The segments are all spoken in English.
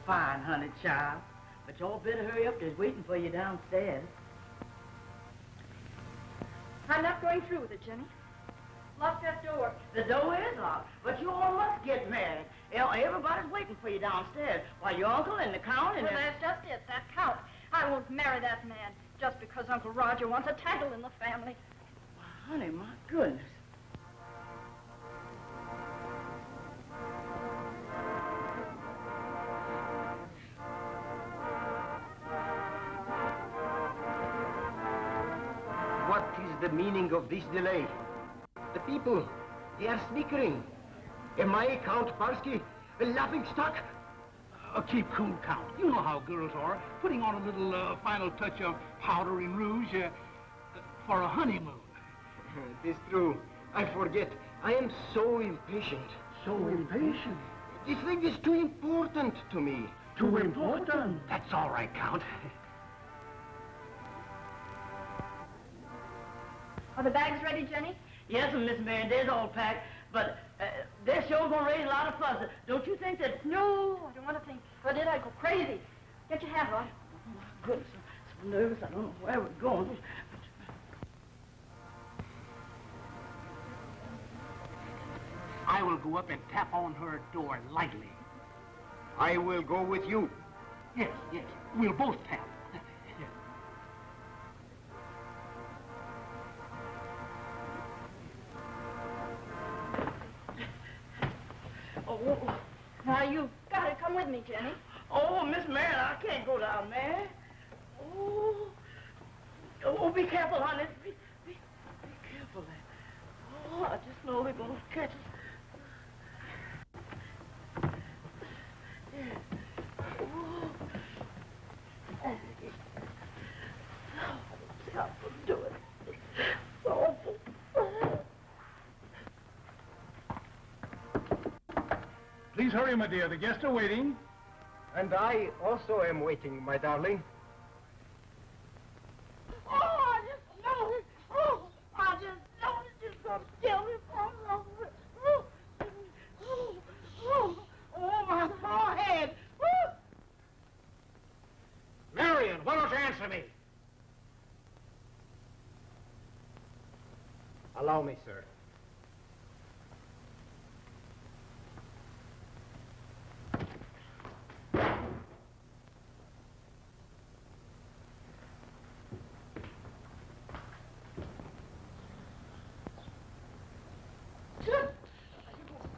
Fine, honey child. But y'all better hurry up. They're waiting for you downstairs. I'm not going through with it, Jenny. Lock that door. The door is locked, but you all must get married. Everybody's waiting for you downstairs. While your uncle and the count and... Well, that's just it, that count. I won't marry that man just because Uncle Roger wants a title in the family. Well, honey, my goodness. What is the meaning of this delay? The people, they are snickering. Am I Count Parsky, a laughing stock? Keep cool, Count. You know how girls are, putting on a little final touch of powder and rouge for a honeymoon. It is true. I forget. I am so impatient. So impatient? This thing is too important to me. Too important? That's all right, Count. Are the bags ready, Jenny? Yes, Miss Mary, they're all packed, but they're sure gonna raise a lot of fuss. Don't you think that... No, I don't want to think. If I did, I'd go crazy. Get your hat on. Oh, my goodness, I'm so nervous. I don't know where we're going. I will go up and tap on her door lightly. I will go with you. Yes, yes. We'll both tap. Oh, now you've got to come with me, Jenny. Oh, Miss Mary, I can't go down there. Oh, be careful, honey. Be careful there. Oh, I just know they're gonna catch us. Do it. Please hurry, my dear. The guests are waiting. And I also am waiting, my darling. Oh, I just know it. Oh, I just know it. It's gonna kill me for my forehead. Marion, why don't you answer me? Allow me, sir.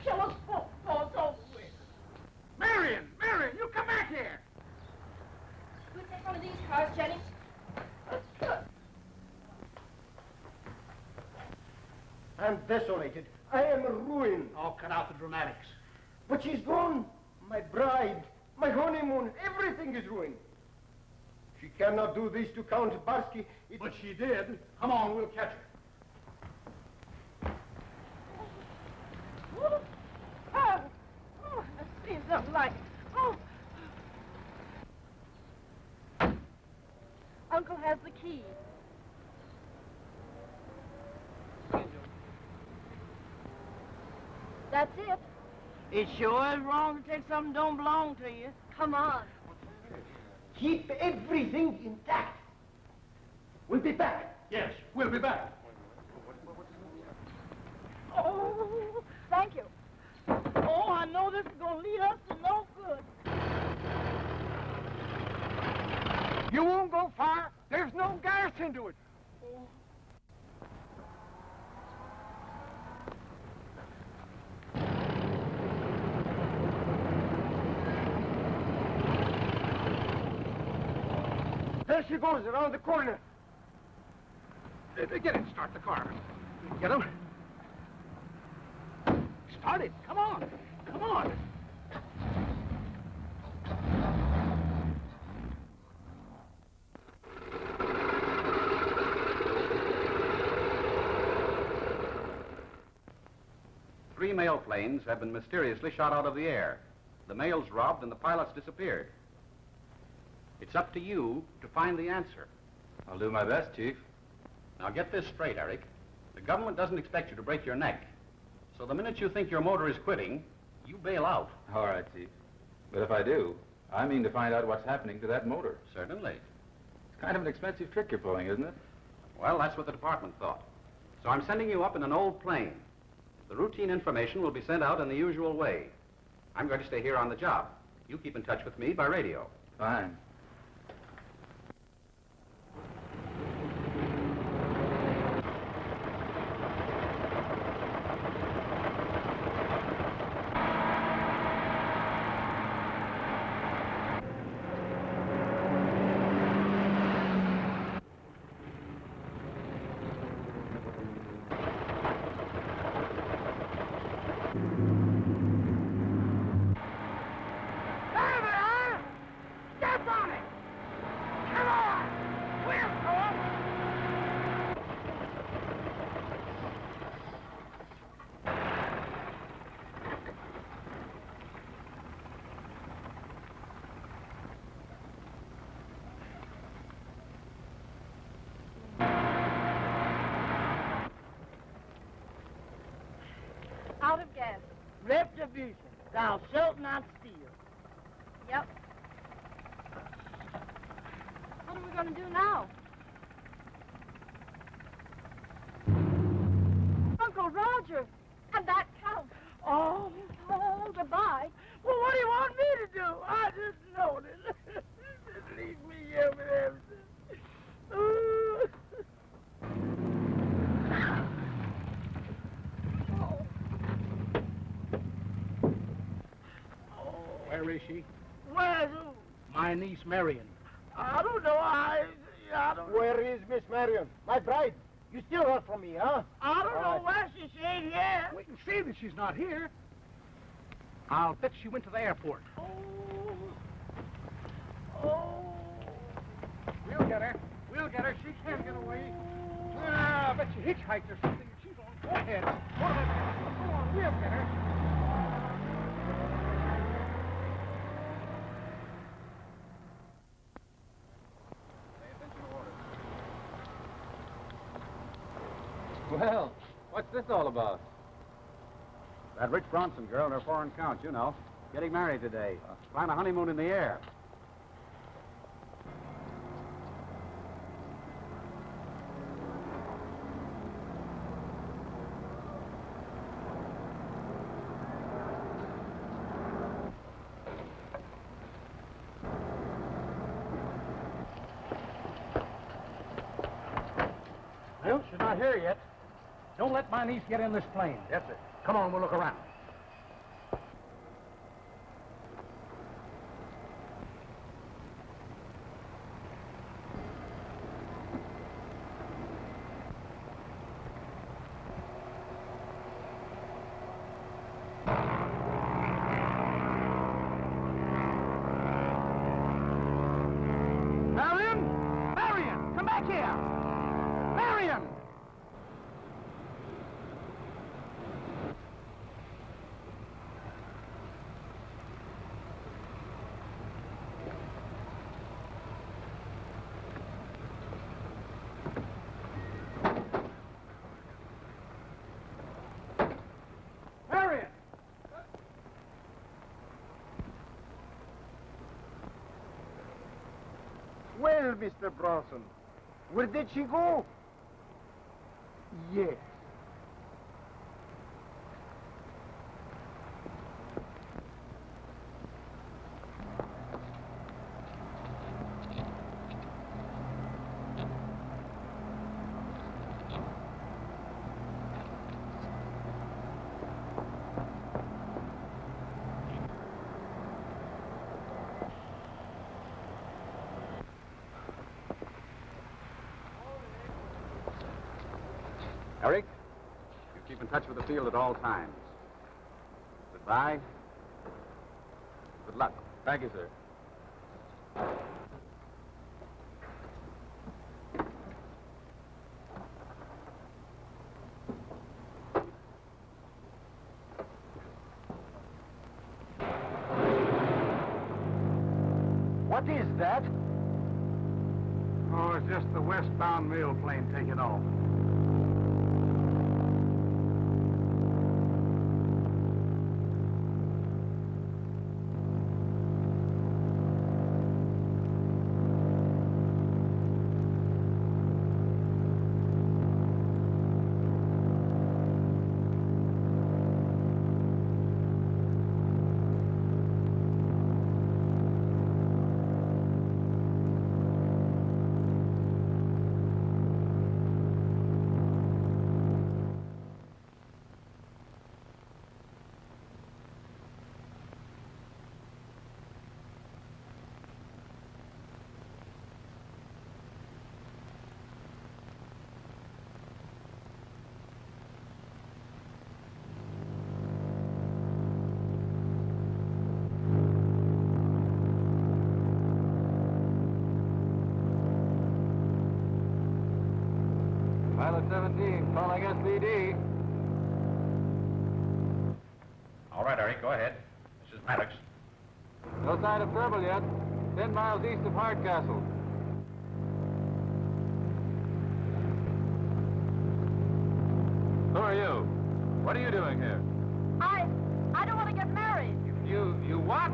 Kill us both. It's over with. Marion, you come back here. You take one of these cars, Jenny. I'm desolated. I am ruined. Oh, cut out the dramatics. But she's gone. My bride, my honeymoon, everything is ruined. She cannot do this to Count Barsky. But she did. Come on, we'll catch her. Oh, oh, I see something like. Oh. Uncle has the key. That's it. It sure is wrong to take something that don't belong to you. Come on. Keep everything intact. We'll be back. Yes, we'll be back. Oh, thank you. Oh, I know this is going to lead us to no good. You won't go far. There's no gas into it. There she goes, around the corner. Get in, start the car. Get him. Start it. Come on. Come on. Three mail planes have been mysteriously shot out of the air. The mail's robbed and the pilots disappeared. It's up to you to find the answer. I'll do my best, Chief. Now get this straight, Eric. The government doesn't expect you to break your neck. So the minute you think your motor is quitting, you bail out. All right, Chief. But if I do, I mean to find out what's happening to that motor. Certainly. It's kind of an expensive trick you're pulling, isn't it? Well, that's what the department thought. So I'm sending you up in an old plane. The routine information will be sent out in the usual way. I'm going to stay here on the job. You keep in touch with me by radio. Fine. Out of gas. Retribution. Thou shalt not steal. Yep. What are we going to do now? Uncle Roger! And that count! Oh, Oh, goodbye. well, what do you want me to do? I just noticed. Just leave me here with everything. Ooh. Where is she? Where's who? My niece, Marion. I don't know. I don't. Where is Miss Marion? My bride. You still heard from me, huh? I don't All know right. where she ain't here. We can see that she's not here. I'll bet she went to the airport. Oh. Oh. We'll get her. We'll get her. She can't get away. Ah, I bet she hitchhiked or something. She's on. Go ahead. Go on. We'll get her. Well, what's this all about? That Rich Bronson girl and her foreign count, you know. Getting married today. Plan a honeymoon in the air. Well, she's not here yet. Don't let my niece get in this plane. That's it. Come on, we'll look around. Marion! Marion! Well, Mr. Bronson, where did she go? Yes. Eric, you keep in touch with the field at all times. Goodbye. Good luck. Thank you, sir. What is that? Oh, it's just the westbound mail plane taking off. Pilot 17, calling SVD. All right, Eric, go ahead. This is Maddox. No sign of trouble yet. 10 miles east of Hardcastle. Who are you? What are you doing here? I don't want to get married. You what?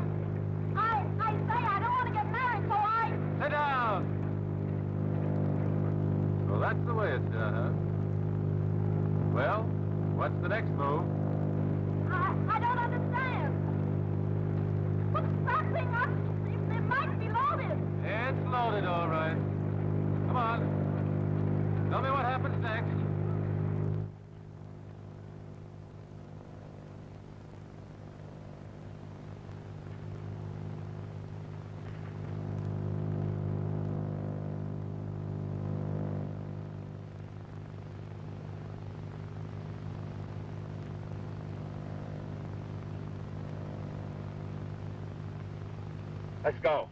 I say I don't want to get married, so I... Sit down! So that's the way it's done, huh? Well, what's the next move? I don't understand. What's that thing up? It might be loaded. It's loaded, all right. Come on. Tell me what happens next. Let's go.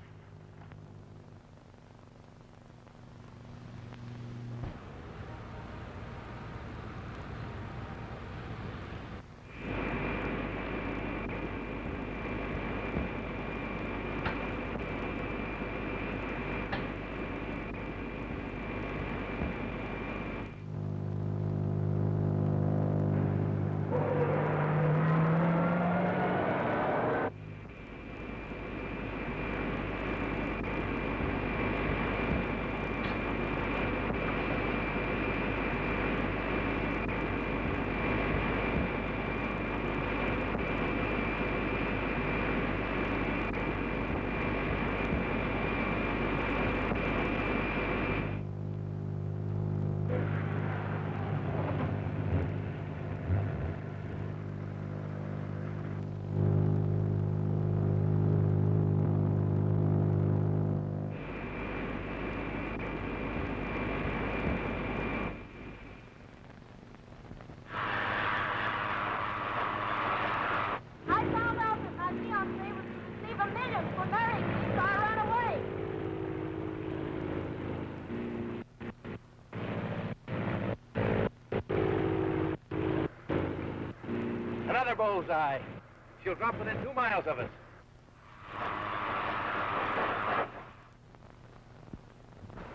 Another bullseye. She'll drop within 2 miles of us.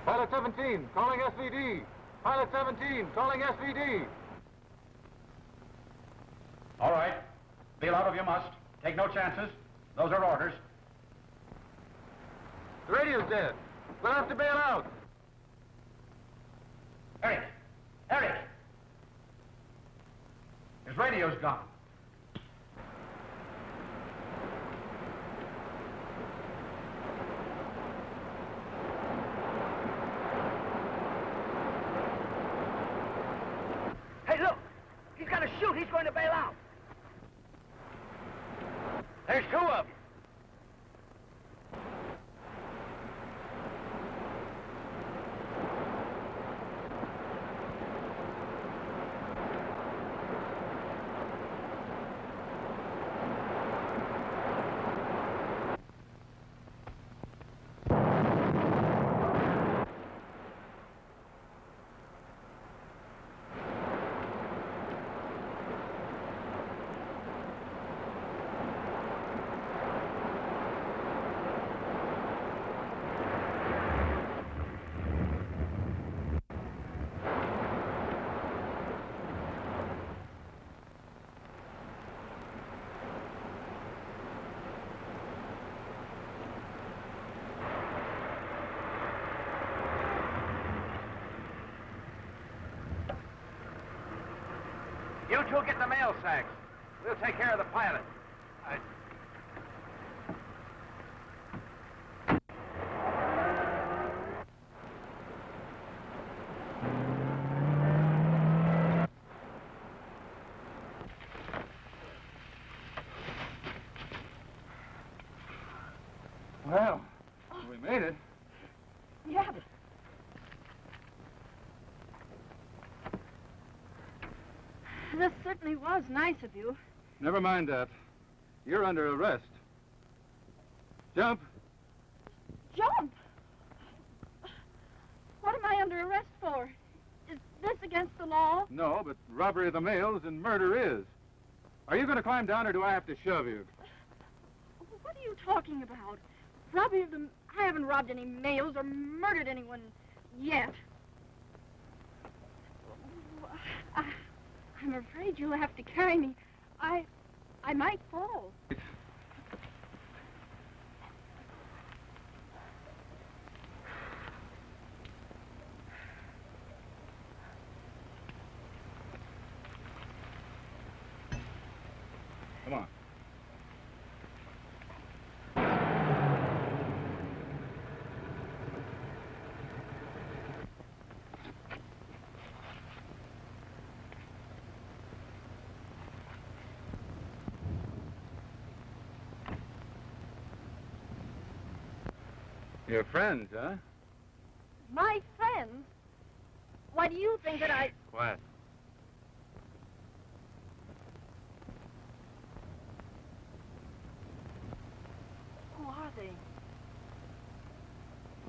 Pilot 17, calling SVD. Pilot 17, calling SVD. All right. Bail out if you must. Take no chances. Those are orders. The radio's dead. We'll have to bail out. Eric! Eric! His radio's gone. Hey, look! He's got to shoot. He's going to bail out. There's 2 of them. You two get the mail sacks. We'll take care of the pilot. Well, we made it. Yeah. This certainly was nice of you. Never mind that. You're under arrest. Jump. Jump! What am I under arrest for? Is this against the law? No, but robbery of the mails and murder is. Are you going to climb down, or do I have to shove you? What are you talking about? Robbery of the... I haven't robbed any mails or murdered anyone yet. I'm afraid you'll have to carry me. I might fall. Come on. Your friends, huh? My friends? Why do you think that I... Quiet. Who are they?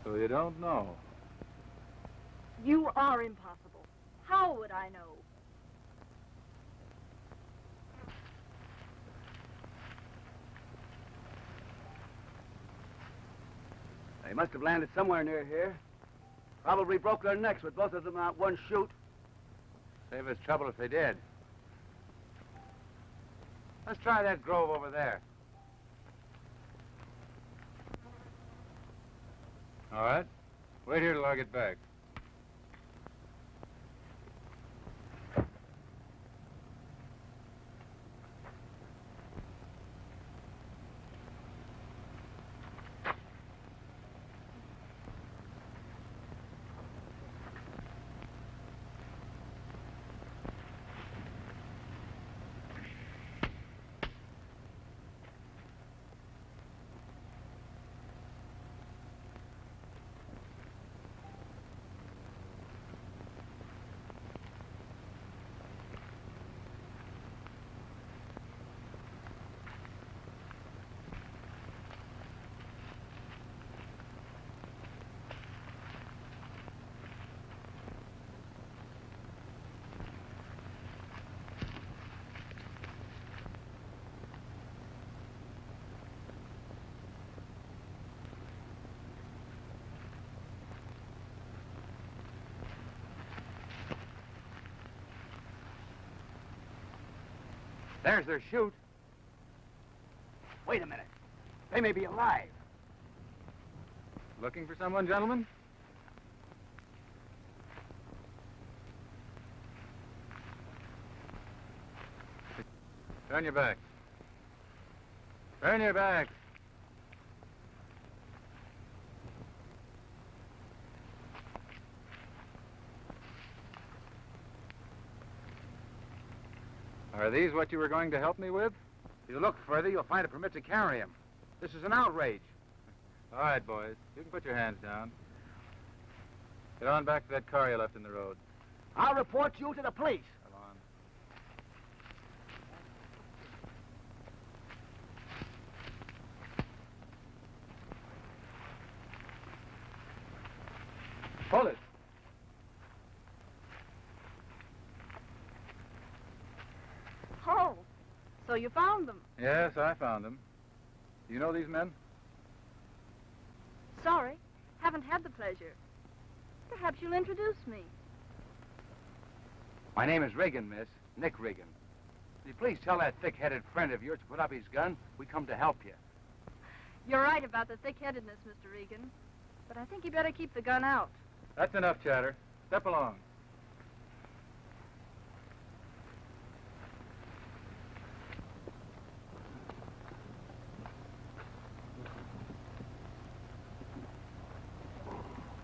So you don't know. You are impossible. How would I know? They must have landed somewhere near here. Probably broke their necks with both of them out one shoot. Save us trouble if they did. Let's try that grove over there. All right. Wait here till I get back. There's their chute. Wait a minute. They may be alive. Looking for someone, gentlemen? Turn your back. Turn your back. Are these what you were going to help me with? If you look further, you'll find a permit to carry him. This is an outrage. All right, boys. You can put your hands down. Get on back to that car you left in the road. I'll report you to the police. Come on. Pull it. Oh, so you found them. Yes, I found them. Do you know these men? Sorry, haven't had the pleasure. Perhaps you'll introduce me. My name is Regan, miss. Nick Regan. Will you please tell that thick-headed friend of yours to put up his gun? We come to help you. You're right about the thick-headedness, Mr. Regan. But I think you better keep the gun out. That's enough chatter. Step along.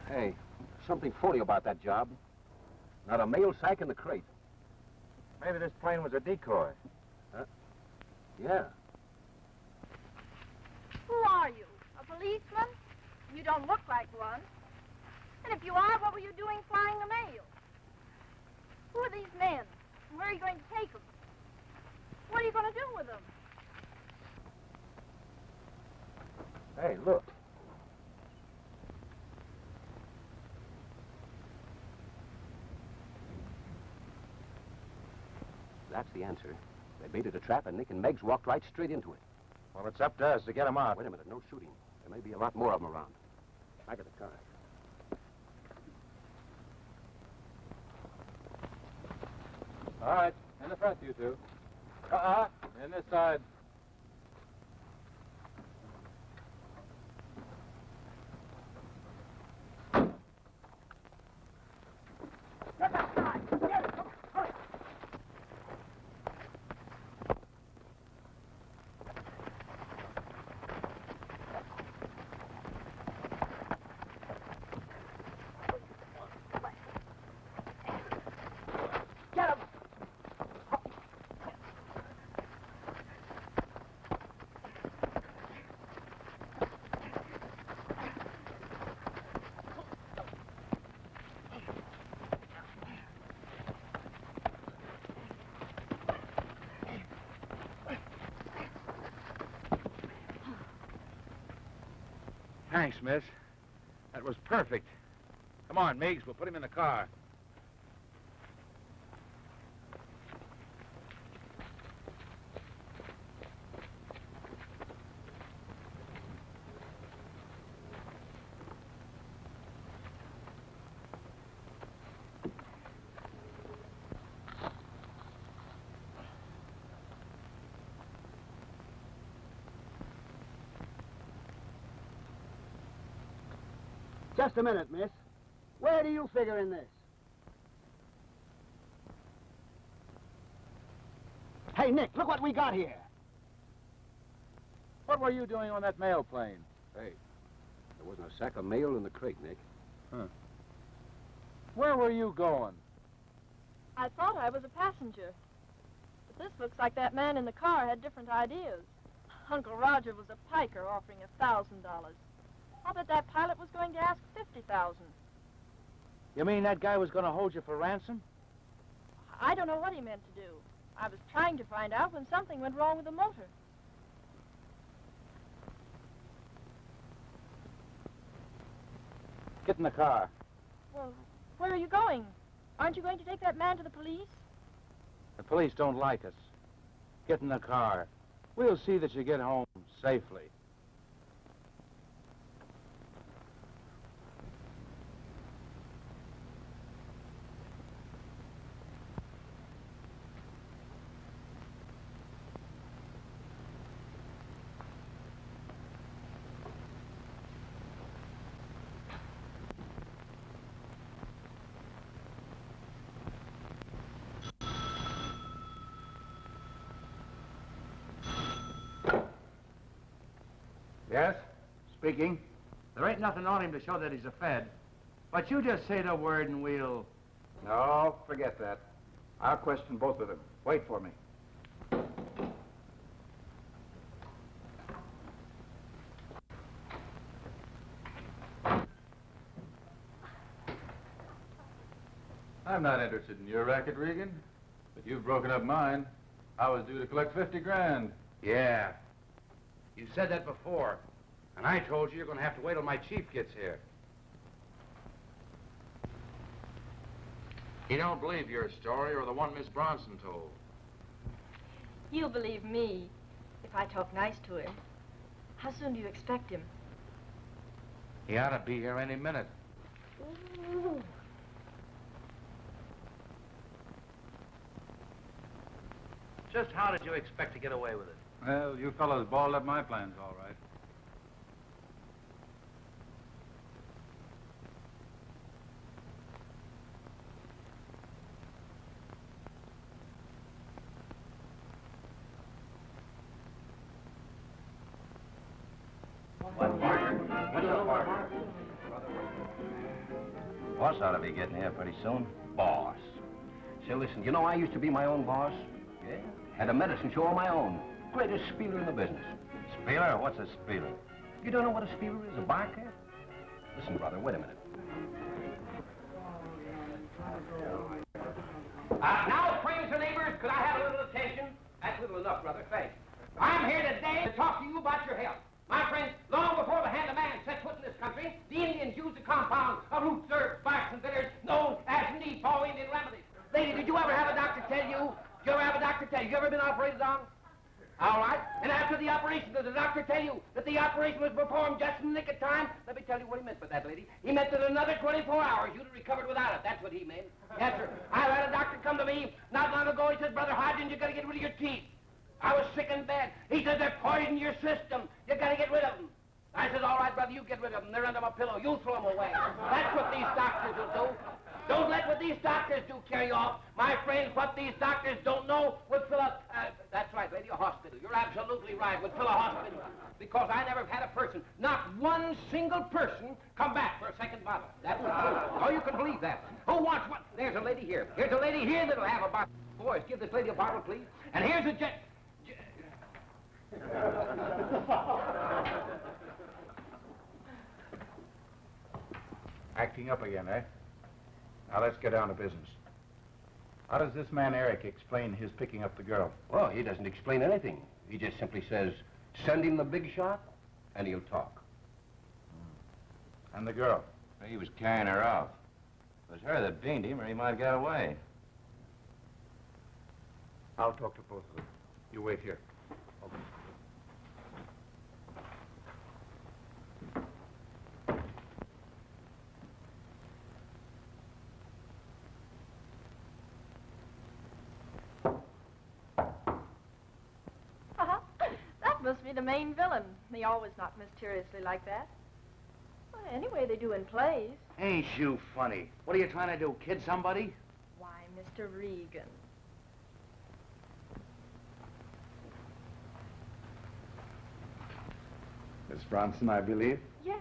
Hey, something phony about that job. Not a mail sack in the crate. Maybe this plane was a decoy. Yeah. Who are you? A policeman? You don't look like one. And if you are, what were you doing flying the mail? Who are these men? And where are you going to take them? What are you going to do with them? Hey, look. That's the answer. They baited a trap, and Nick and Meggs walked right straight into it. Well, it's up to us to get him out. Wait a minute, no shooting. There may be a lot more of them around. Back of the car. All right. In the front, you two. In this side. Thanks, miss. That was perfect. Come on, Meigs, we'll put him in the car. Just a minute, miss. Where do you figure in this? Hey, Nick, look what we got here. What were you doing on that mail plane? Hey, there wasn't a sack of mail in the crate, Nick. Where were you going? I thought I was a passenger. But this looks like that man in the car had different ideas. Uncle Roger was a piker offering $1,000. I'll bet that pilot was going to ask $50,000. You mean that guy was going to hold you for ransom? I don't know what he meant to do. I was trying to find out when something went wrong with the motor. Get in the car. Well, where are you going? Aren't you going to take that man to the police? The police don't like us. Get in the car. We'll see that you get home safely. speaking. There ain't nothing on him to show that he's a Fed. But you just say the word and we'll... No, forget that. I'll question both of them. Wait for me. I'm not interested in your racket, Regan. But you've broken up mine. I was due to collect 50 grand. Yeah. You said that before. And I told you you're going to have to wait till my chief gets here. He don't believe your story or the one Miss Bronson told. He'll believe me if I talk nice to him. How soon do you expect him? He ought to be here any minute. Ooh. Just how did you expect to get away with it? Well, you fellows balled up my plans, all right. What, Parker? What's up, Parker? Boss ought to be getting here pretty soon. Boss. Say, listen, you know I used to be my own boss? Yeah. Had a medicine show of my own. Greatest spieler in the business. Spieler? What's a spieler? You don't know what a spieler is? A barcat? Listen, brother, wait a minute. Now, friends and neighbors, could I have a little attention? That's little enough, brother. Thanks. I'm here today to talk to you about your health. My friends, long before the hand of man set foot in this country, the Indians used a compound of roots, herbs, barks, and bitters known as Nepaw Indian remedies. Lady, did you ever have a doctor tell you? Did you ever have a doctor tell you? You ever been operated on? All right. And after the operation, did the doctor tell you that the operation was performed just in the nick of time? Let me tell you what he meant by that, lady. He meant that in another 24 hours you'd have recovered without it. That's what he meant. Yes, sir. I had a doctor come to me not long ago. He said, Brother Hodgins, you got to get rid of your teeth. I was sick in bed. He said, they're poisoning your system. You got to get rid of them. I said, all right, brother, you get rid of them. They're under my pillow. You throw them away. That's what these doctors will do. Don't let what these doctors do carry off. My friends, what these doctors don't know would fill up... that's right, lady, a hospital. You're absolutely right. Would fill a hospital. Because I never have had a person, not one single person, come back for a second bottle. That's the truth. Oh, you can believe that. Who wants one? There's a lady here. Here's a lady here that'll have a bottle. Boys, give this lady a bottle, please. And here's a Acting up again, eh? Now let's get down to business. How does this man Eric explain his picking up the girl? Well, he doesn't explain anything. He just simply says, send him the big shot, and he'll talk. And the girl? He was carrying her off. It was her that beamed him, or he might have got away. I'll talk to both of them. You wait here. Okay. That must be the main villain. They always knock mysteriously like that. Well, anyway, they do in plays. Ain't you funny? What are you trying to do, kid somebody? Why, Mr. Regan. Miss Bronson, I believe. Yes.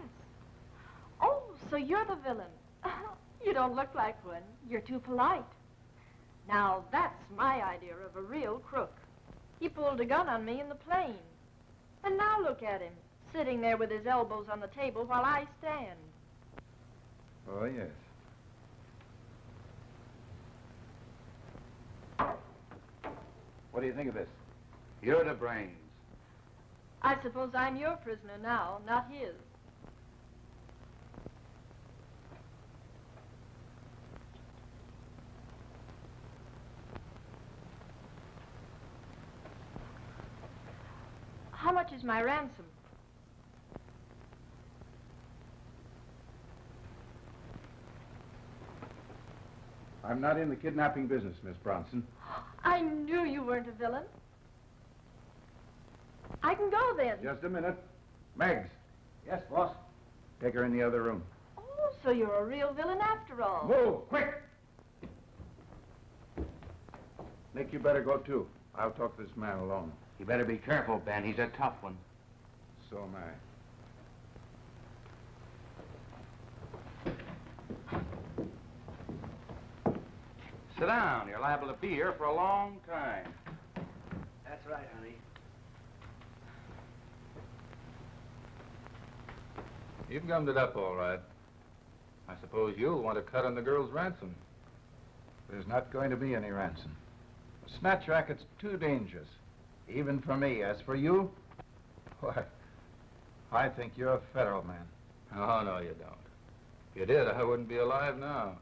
Oh, so you're the villain. You don't look like one. You're too polite. Now, that's my idea of a real crook. He pulled a gun on me in the plane. And now look at him, sitting there with his elbows on the table while I stand. Oh, yes. What do you think of this? You're the brains. I suppose I'm your prisoner now, not his. How much is my ransom? I'm not in the kidnapping business, Miss Bronson. I knew you weren't a villain. I can go then. Just a minute. Meggs, Yes, boss. take her in the other room. Oh, so you're a real villain after all. Move, quick! Nick, you better go too. I'll talk to this man alone. You better be careful, Ben. He's a tough one. So am I. sit down. You're liable to be here for a long time. That's right, honey. You've gummed it up all right. I suppose you'll want to cut on the girl's ransom. There's not going to be any ransom. A snatch racket's too dangerous, even for me. As for you, why, I think you're a federal man. Oh, no, you don't. If you did, I wouldn't be alive now.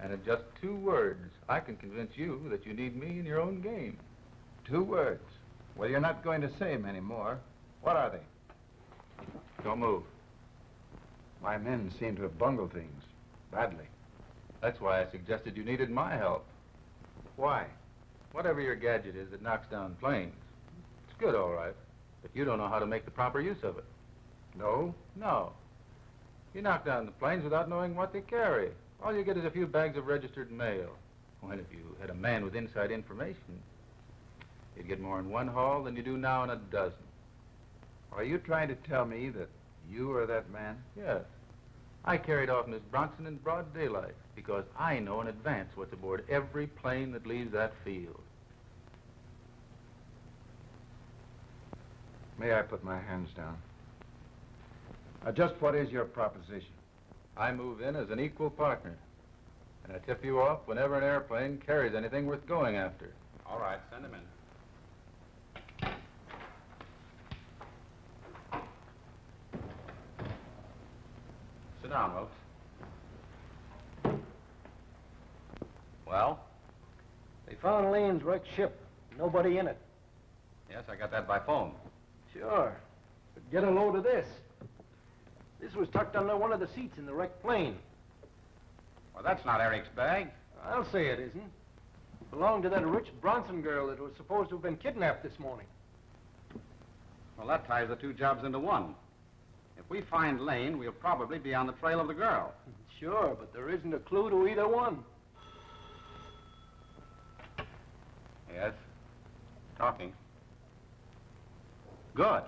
And in just 2 words, I can convince you that you need me in your own game. 2 words. Well, you're not going to say many more. What are they? Don't move. My men seem to have bungled things badly. That's why I suggested you needed my help. Why? Whatever your gadget is that knocks down planes, it's good, all right, but you don't know how to make the proper use of it. No? No. You knock down the planes without knowing what they carry. All you get is a few bags of registered mail. When if you had a man with inside information, you'd get more in one haul than you do now in a dozen. Are you trying to tell me that you are that man? Yes. I carried off Miss Bronson in broad daylight because I know in advance what's aboard every plane that leaves that field. May I put my hands down? Just what is your proposition? I move in as an equal partner, and I tip you off whenever an airplane carries anything worth going after. All right, send him in. Sit down, Wilkes. Well? They found Lane's wrecked ship. Nobody in it. Yes, I got that by phone. Sure. But get a load of this. This was tucked under one of the seats in the wrecked plane. Well, that's not Eric's bag. I'll say it isn't. It belonged to that rich Bronson girl that was supposed to have been kidnapped this morning. Well, that ties the 2 jobs into one. If we find Lane, we'll probably be on the trail of the girl. Sure, but there isn't a clue to either one. Yes? Talking. Good.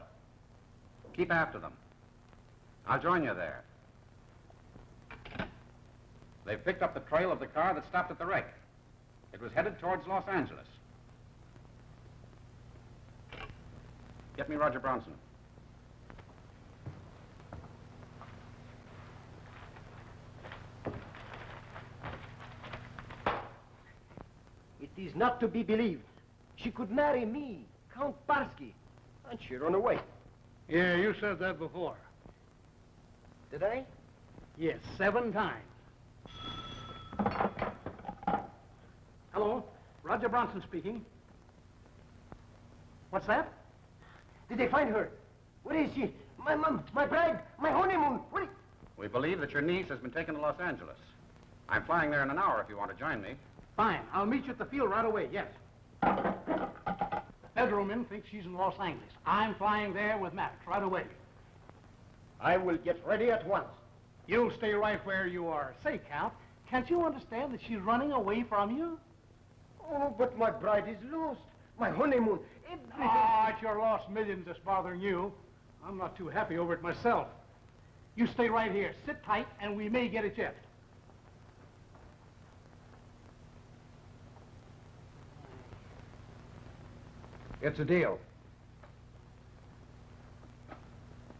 Keep after them. I'll join you there. They've picked up the trail of the car that stopped at the wreck. It was headed towards Los Angeles. Get me Roger Bronson. It is not to be believed. She could marry me, Count Barsky, and she run away. Yeah, you said that before. Did I? Yes, 7 times. Hello, Roger Bronson speaking. What's that? Did they find her? Where is she? My bride, my honeymoon. We believe that your niece has been taken to Los Angeles. I'm flying there in an hour if you want to join me. Fine, I'll meet you at the field right away, yes. Federalman thinks she's in Los Angeles. I'm flying there with Maddox right away. I will get ready at once. You'll stay right where you are. Say, Count, can't you understand that she's running away from you? Oh, but my bride is lost. My honeymoon, everything. Ah, it's your lost millions that's bothering you. I'm not too happy over it myself. You stay right here. Sit tight, and we may get it yet. It's a deal.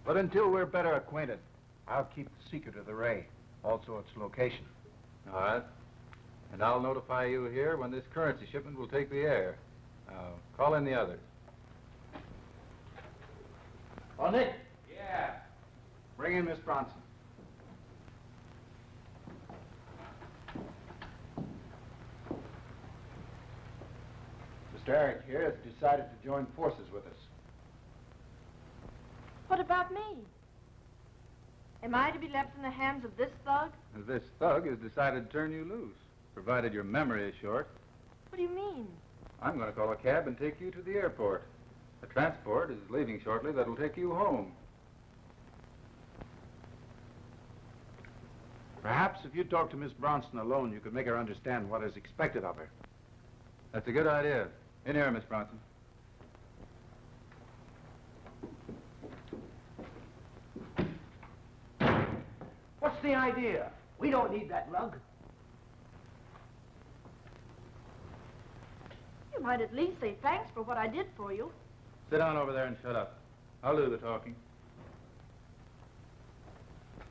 But until we're better acquainted, I'll keep the secret of the ray, also its location. All right. And I'll notify you here when this currency shipment will take the air. Call in the others. Oh, Nick. Yeah. Bring in Miss Bronson. Mr. Eric here has decided to join forces with us. What about me? Am I to be left in the hands of this thug? This thug has decided to turn you loose, provided your memory is short. What do you mean? I'm going to call a cab and take you to the airport. A transport is leaving shortly that'll take you home. Perhaps if you talk to Miss Bronson alone, you could make her understand what is expected of her. That's a good idea. In here, Miss Bronson. What's the idea? We don't need that lug. might at least say thanks for what I did for you. Sit down over there and shut up. I'll do the talking.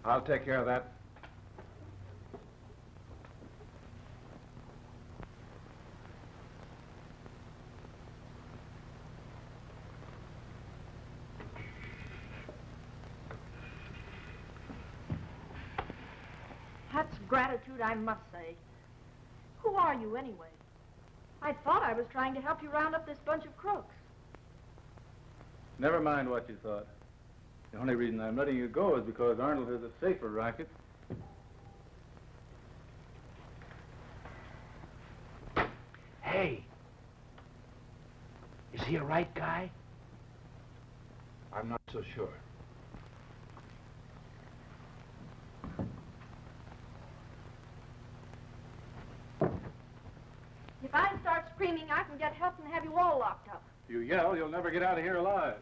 I'll take care of that. That's gratitude, I must say. Who are you, anyway? I thought I was trying to help you round up this bunch of crooks. Never mind what you thought. The only reason I'm letting you go is because Arnold has a safer racket. Hey. Is he a right guy? I'm not so sure. If I start screaming, I can get help and have you all locked up. If you yell, you'll never get out of here alive.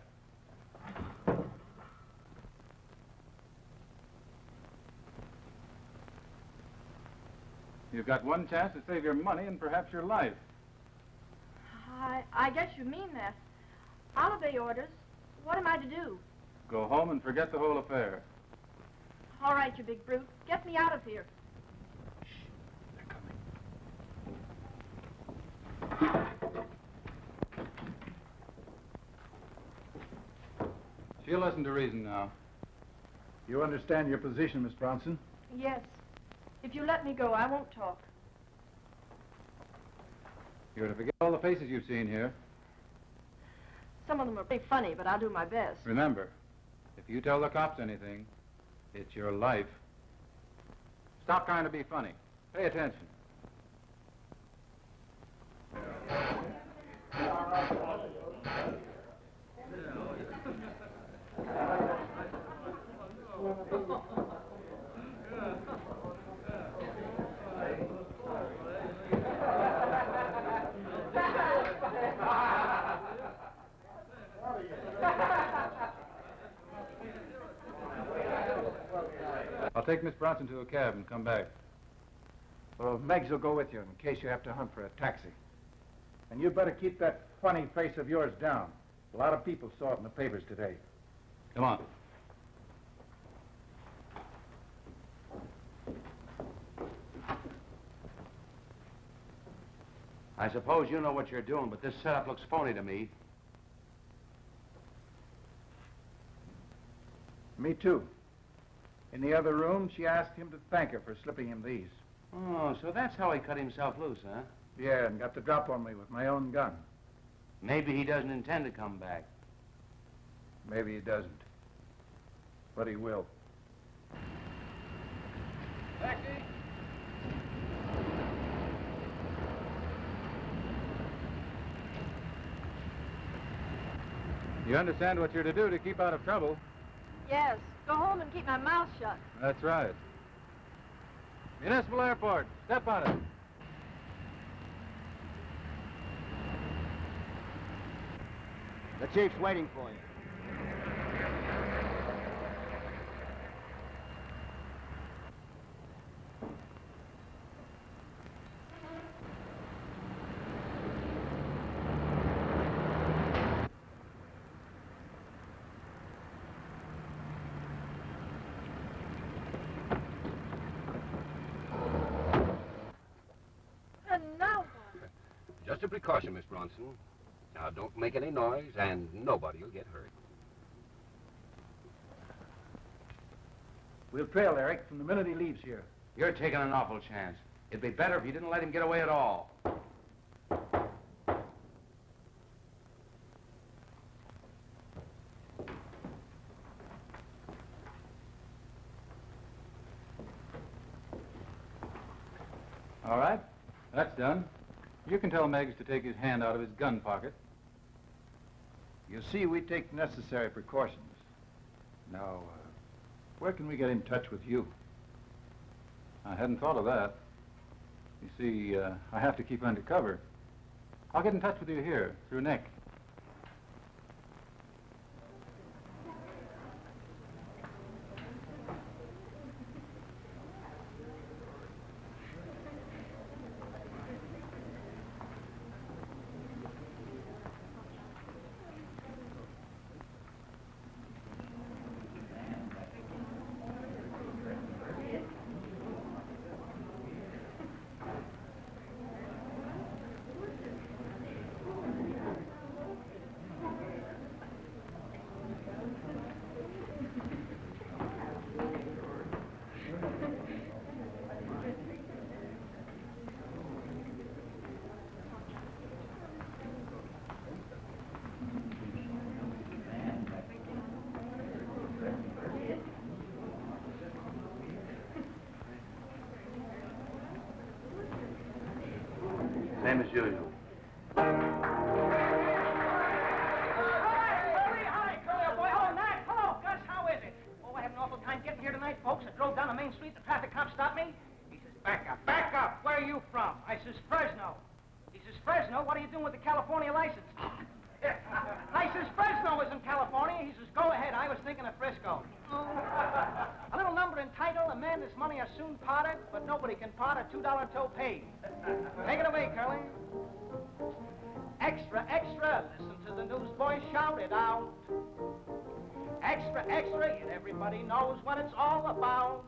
You've got one chance to save your money and perhaps your life. I guess you mean that. I'll obey orders. What am I to do? Go home and forget the whole affair. All right, you big brute. Get me out of here. She'll listen to reason now. You understand your position, Miss Bronson? Yes. If you let me go, I won't talk. You're to forget all the faces you've seen here. Some of them are pretty funny, but I'll do my best. Remember, if you tell the cops anything, it's your life. Stop trying to be funny. Pay attention. I'll take Miss Bronson to a cab and come back. Well, Meggs will go with you in case you have to hunt for a taxi. And you'd better keep that funny face of yours down. A lot of people saw it in the papers today. Come on. I suppose you know what you're doing, but this setup looks phony to me. Me too. In the other room, she asked him to thank her for slipping him these. Oh, so that's how he cut himself loose, huh? Yeah, and got the drop on me with my own gun. Maybe he doesn't intend to come back. Maybe he doesn't. But he will. Taxi! You understand what you're to do to keep out of trouble. Yes. Go home and keep my mouth shut. That's right. Municipal Airport. Step on it. The chief's waiting for you. And now what? Just a precaution, Miss Bronson. Now, don't make any noise, and nobody will get hurt. We'll trail Eric from the minute he leaves here. You're taking an awful chance. It'd be better if you didn't let him get away at all. All right. That's done. You can tell Meggs to take his hand out of his gun pocket. You see, we take necessary precautions. Now, where can we get in touch with you? I hadn't thought of that. You see, I have to keep undercover. I'll get in touch with you here, through Nick. Same as usual. Hi, Curly, boy. Oh, Nat, hello. Gus, how is it? Oh, I had an awful time getting here tonight, folks. I drove down the main street. The traffic cop stopped me. He says, back up, back up. Where are you from? I says, Fresno. He says, Fresno? What are you doing with the California license? I says, Fresno is in California. He says, go ahead. I was thinking of Frisco. A little number entitled, A Man This Money Are Soon Parted, but nobody can part a $2 tow paid. Take it away, Curly. Extra, extra, listen to the newsboy shout it out. Extra, extra, yet everybody knows what it's all about.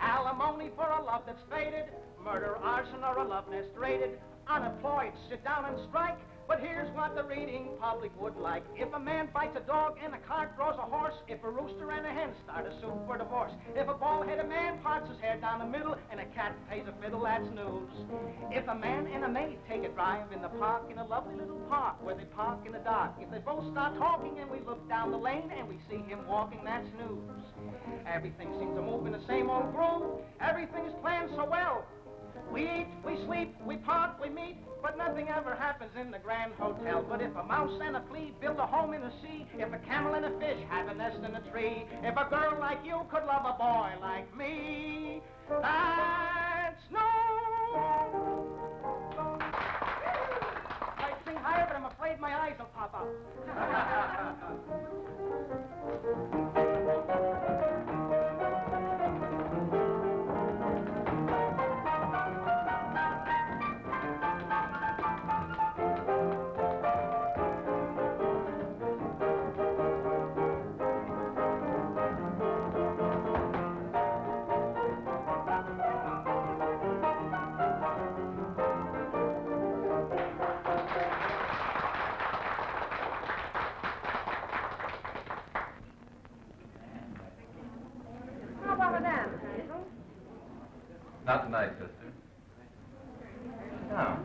Alimony for a love that's faded, murder, arson, or a love nest raided. Unemployed, sit down and strike. But here's what the reading public would like. If a man fights a dog and a cart throws a horse, if a rooster and a hen start a suit for divorce, if a bald-headed man parts his hair down the middle and a cat plays a fiddle, that's news. If a man and a maid take a drive in the park, in a lovely little park where they park in the dark, if they both start talking and we look down the lane and we see him walking, that's news. Everything seems to move in the same old groove. Everything's planned so well. We eat, we sleep, we part, we meet, but nothing ever happens in the Grand Hotel. But if a mouse and a flea build a home in the sea, if a camel and a fish have a nest in a tree, if a girl like you could love a boy like me, that's no. I'd sing higher, but I'm afraid my eyes will pop out. Not tonight, sister. No.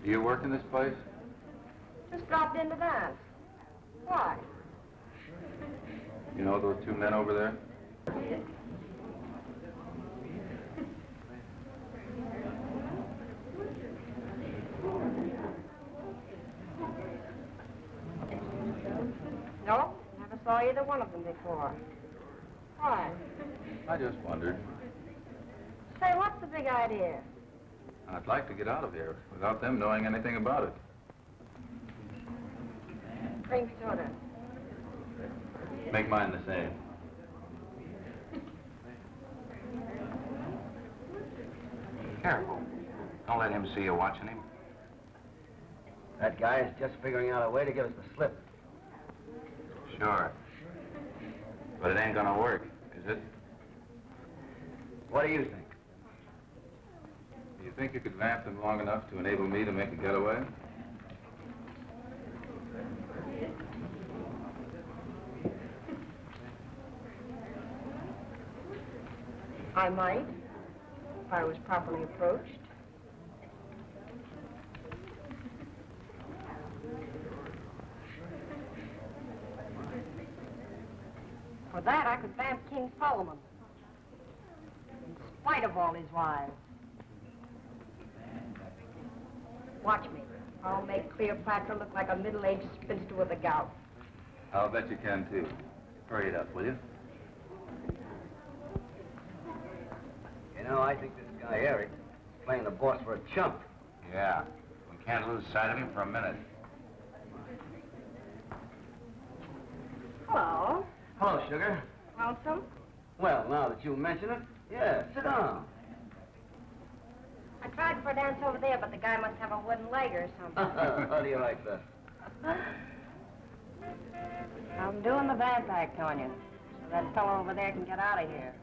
Do you work in this place? Just dropped into that. Why? You know those two men over there? No, never saw either one of them before. Why? I just wondered. Say, what's the big idea? I'd like to get out of here without them knowing anything about it. Cream soda. Make mine the same. Careful. Don't let him see you watching him. That guy is just figuring out a way to give us the slip. Sure. But it ain't gonna work, is it? What do you think? Do you think you could vamp them long enough to enable me to make a getaway? I might, if I was properly approached. For that, I could vamp King Solomon, in spite of all his wives. Watch me. I'll make Cleopatra look like a middle-aged spinster with a gout. I'll bet you can, too. Hurry it up, will you? You know, I think this guy, Eric, is playing the boss for a chump. Yeah. We can't lose sight of him for a minute. Hello. Hello, sugar. Lonesome? Well, now that you mention it, yeah, sit down. I tried for a dance over there, but the guy must have a wooden leg or something. How do you like that? I'm doing the vamp act on you, so that fellow over there can get out of here.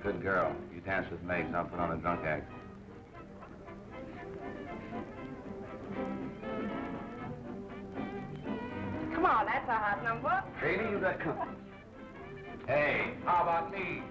Good girl. You dance with Meigs, and I'll put on a drunk act. Come on, that's a hot number. Baby, you got company. Hey, how about me?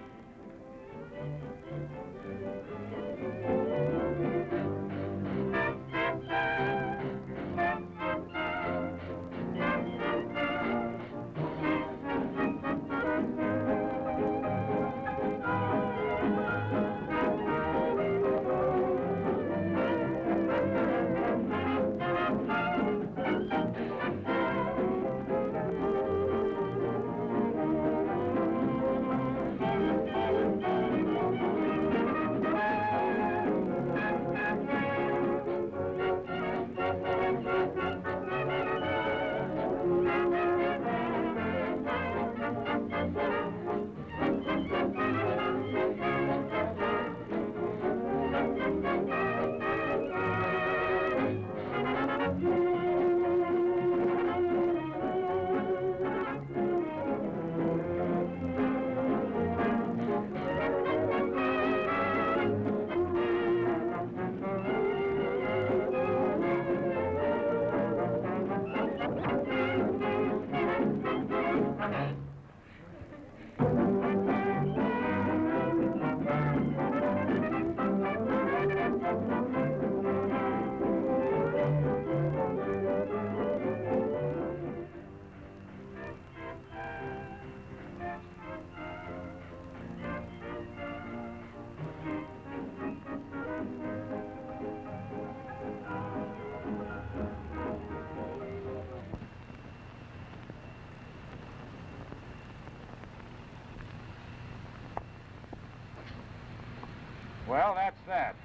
Well, that's that.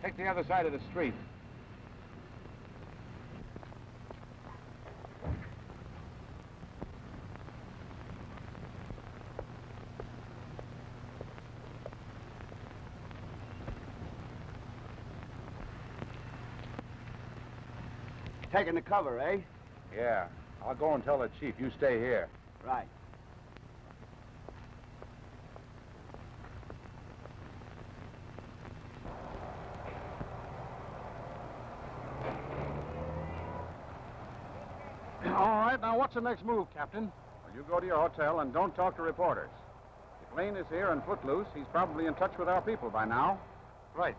Take the other side of the street. Taking the cover, eh? Yeah. I'll go and tell the chief. You stay here. Right. All right, now what's the next move, Captain? Well, you go to your hotel and don't talk to reporters. If Lane is here and footloose, he's probably in touch with our people by now. Right.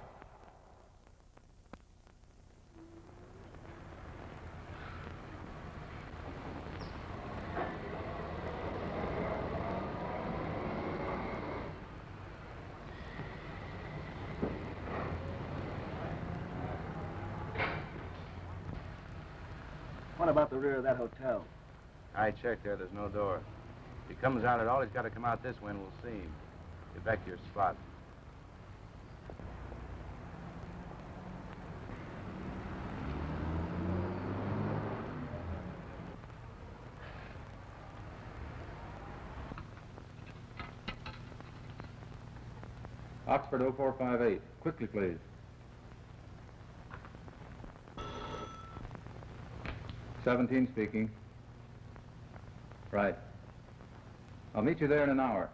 What about the rear of that hotel? I checked there. There's no door. If he comes out at all, he's got to come out this way and we'll see him. Get back to your spot. Oxford 0458. Quickly, please. 17 speaking. Right. I'll meet you there in an hour.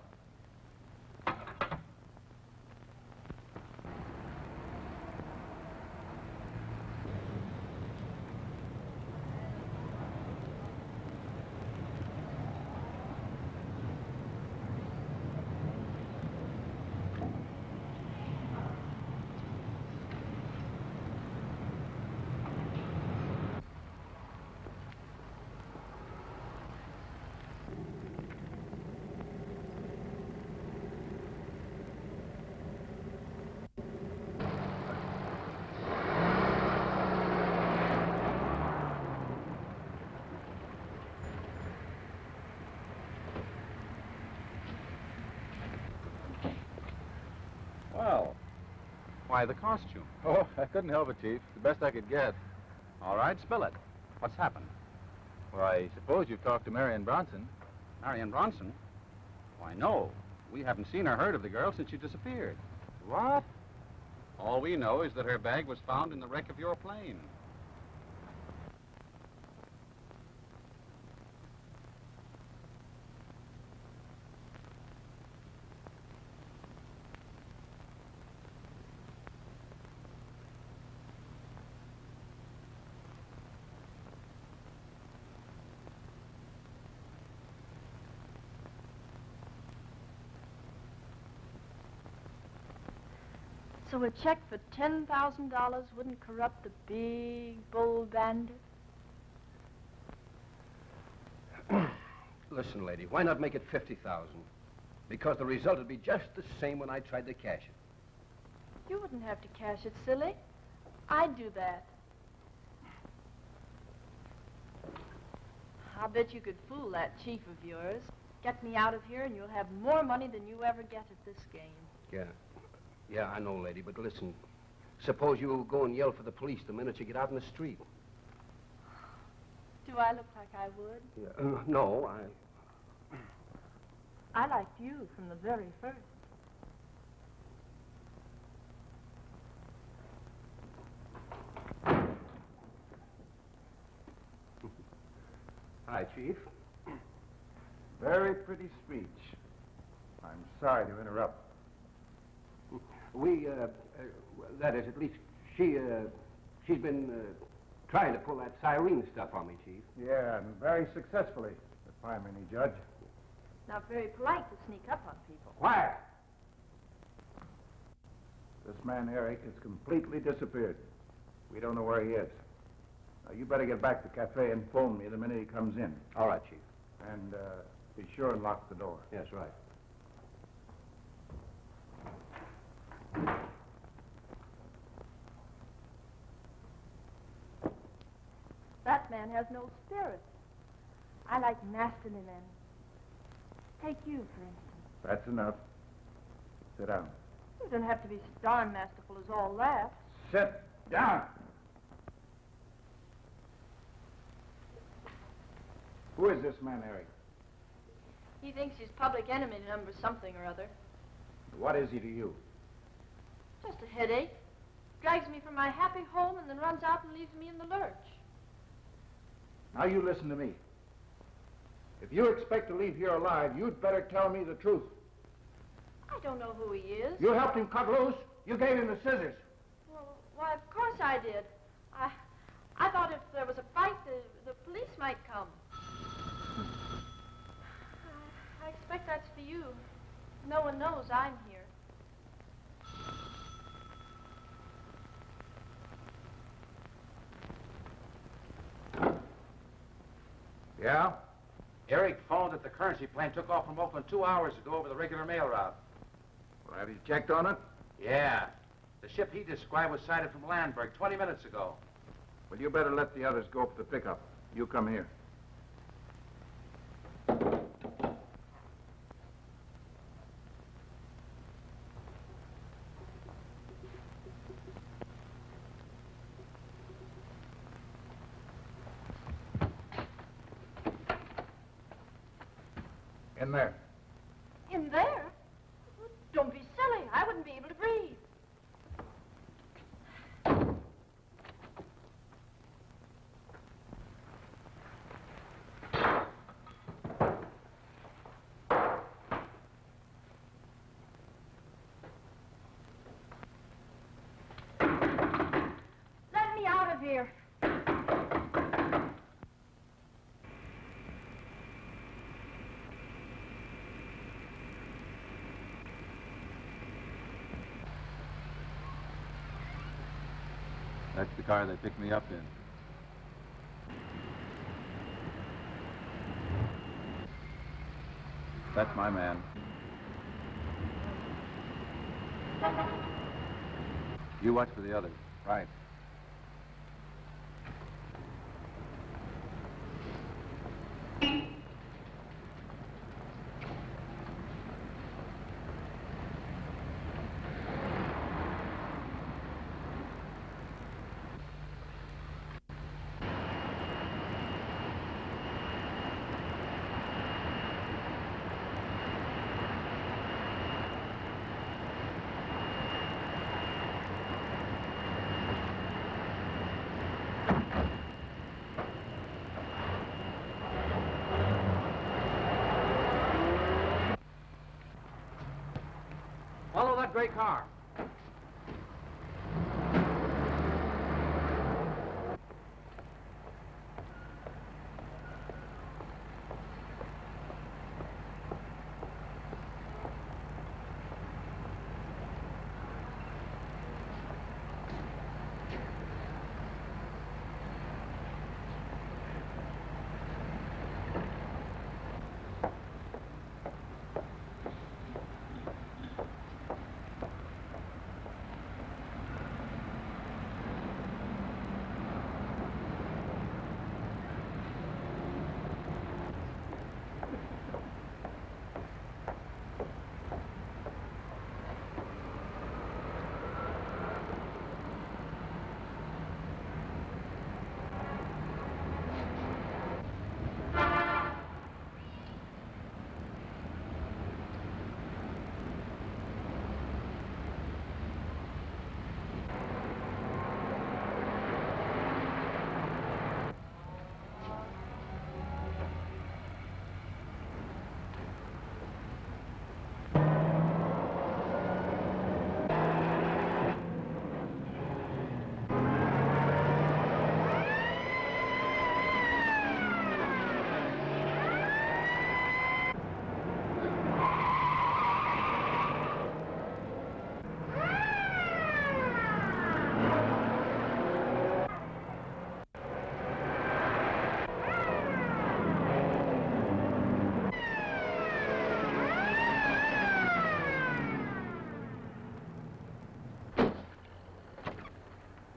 Well, why the costume? Oh, I couldn't help it, Chief. The best I could get. All right, spill it. What's happened? Well, I suppose you've talked to Marion Bronson. Marion Bronson? Why, no. We haven't seen or heard of the girl since she disappeared. What? All we know is that her bag was found in the wreck of your plane. So a check for $10,000 wouldn't corrupt the big bull bandit? Listen, lady, why not make it 50,000? Because the result would be just the same when I tried to cash it. You wouldn't have to cash it, silly. I'd do that. I'll bet you could fool that chief of yours. Get me out of here and you'll have more money than you ever get at this game. Yeah. Yeah, I know, lady, but listen. Suppose you go and yell for the police the minute you get out in the street. Do I look like I would? Yeah, no, I liked you from the very first. Hi, Chief. Very pretty speech. I'm sorry to interrupt. That is, at least she's been trying to pull that siren stuff on me, Chief. Yeah, and very successfully, if I'm any judge. Not very polite to sneak up on people. Why? This man, Eric, has completely disappeared. We don't know where he is. Now, you better get back to the cafe and phone me the minute he comes in. All right, Chief. And be sure and lock the door. Yes, right. That man has no spirit. I like masterly men. Take you, for instance. That's enough. Sit down. You don't have to be so darn masterful as all that. Sit down. Who is this man, Eric? He thinks he's public enemy number something or other. What is he to you? Just a headache. Drags me from my happy home and then runs out and leaves me in the lurch. Now you listen to me. If you expect to leave here alive, you'd better tell me the truth. I don't know who he is. You helped him cut loose. You gave him the scissors. Well, why, of course I did. I thought if there was a fight, the police might come. I expect that's for you. No one knows I'm here. Yeah? Eric phoned that the currency plane took off from Oakland 2 hours ago over the regular mail route. Well, have you checked on it? Yeah. The ship he described was sighted from Landberg 20 minutes ago. Well, you better let the others go for the pickup. You come here. In there. In there? Don't be silly. I wouldn't be able to breathe. Let me out of here. That's the car they picked me up in. That's my man. You watch for the others. Right. Follow that gray car.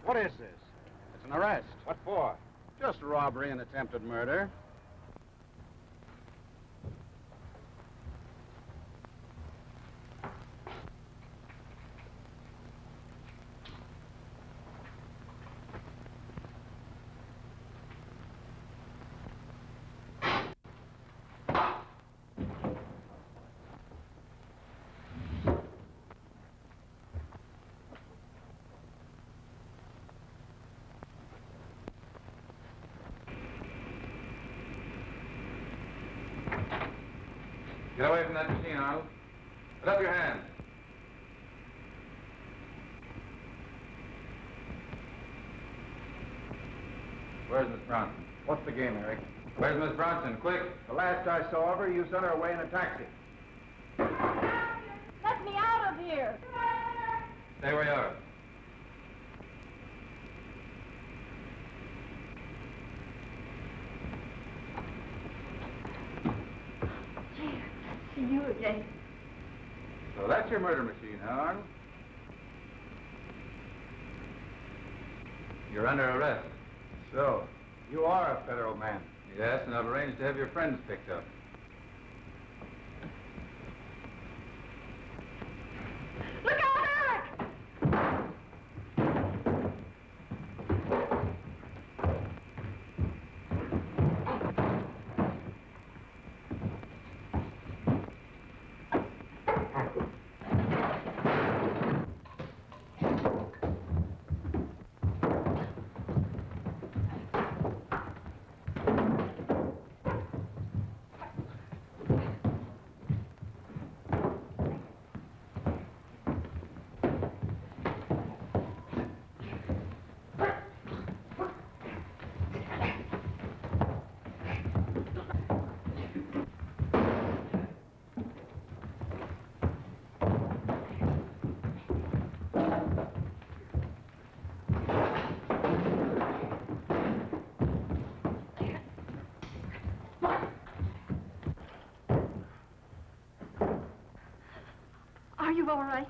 What is this? It's an arrest. What for? Just robbery and attempted murder. away from that machine, Arnold. Put up your hands. Where's Miss Bronson? What's the game, Eric? Where's Miss Bronson? Quick. The last I saw of her, you sent her away in a taxi. Let me out of here. Stay where you are. See you again. So that's your murder machine, huh, Arnold? You're under arrest. So, you are a federal man. Yes, and I've arranged to have your friends picked up. Look out, Eric! Are you all right?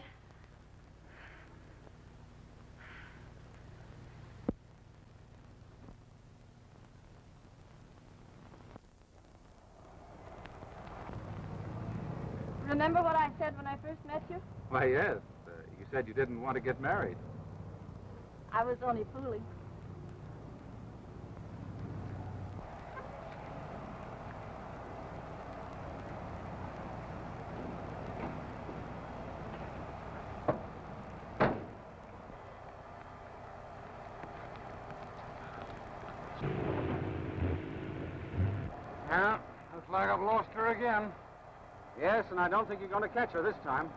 Remember what I said when I first met you? Why, yes. You said you didn't want to get married. I was only fooling. Yeah, looks like I've lost her again. Yes, and I don't think you're going to catch her this time.